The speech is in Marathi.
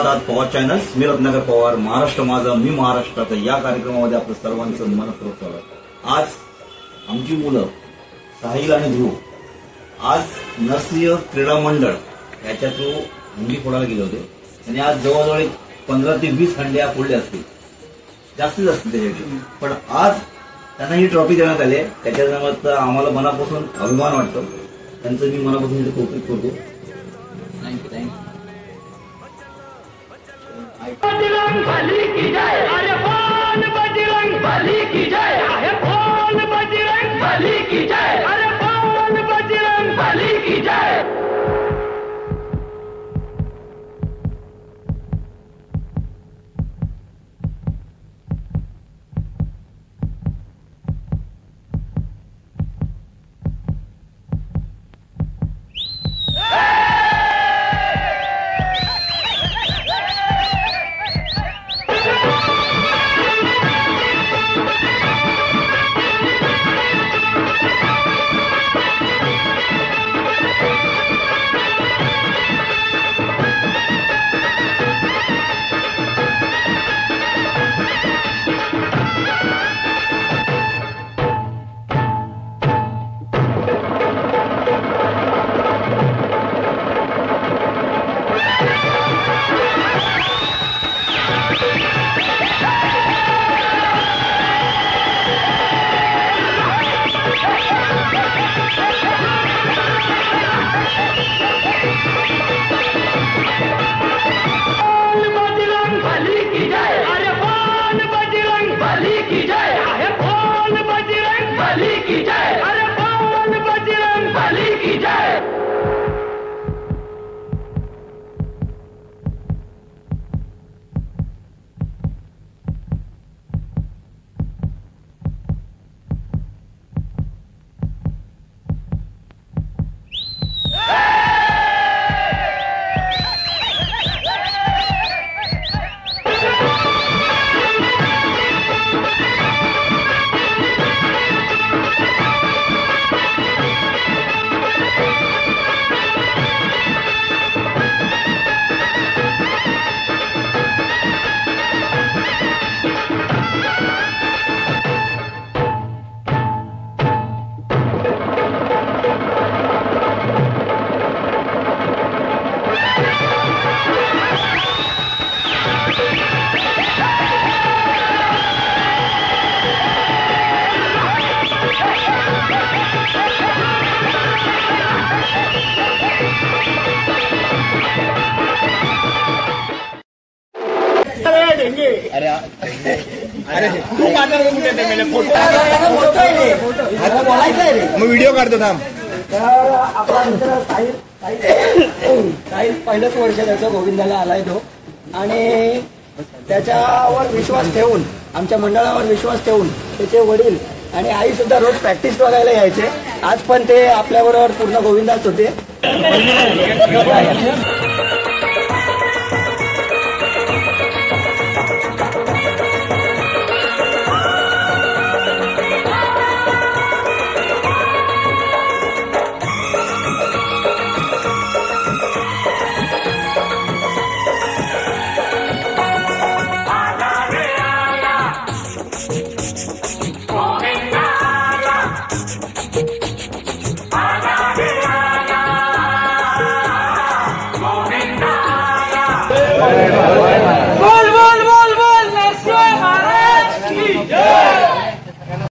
आहात पवार चॅनल्स. मी रत्नाकर पवार. महाराष्ट्र माझा, मी महाराष्ट्राचा या कार्यक्रमामध्ये आपलं सर्वांचं मनपूर्वक स्वागत. आज आमची मुलं साहिल आणि ध्रुव आज नरसिंह क्रीडा मंडळ याच्या थ्रू हंडी फोडायला गेले होते आणि आज जवळजवळ 15 ते 20 हंड्या फोडल्या असतील, जास्तीत असतील त्याच्यासाठी. पण आज त्यांना ही ट्रॉफी देण्यात आली आहे. त्याच्यामुळे आम्हाला मनापासून अभिमान वाटतो. त्यांचं मी मनापासून कौतुक करतो. थँक्यू. बजरंग बली की जय. अरे बोल बजरंग बली की जय. अरे बोल बजरंग बली की जय. अरे बोल बजरंग बली की जय. मग व्हिडिओ काढतो थांब. तर आपला मित्र साहिल पहिलंच वर्ष त्याचं गोविंदाला आलाय तो, आणि त्याच्यावर विश्वास ठेवून, आमच्या मंडळावर विश्वास ठेवून त्याचे वडील आणि आई सुद्धा रोज प्रॅक्टिस बघायला यायचे. आज पण ते आपल्याबरोबर पूर्ण गोविंदाच होते. Hey!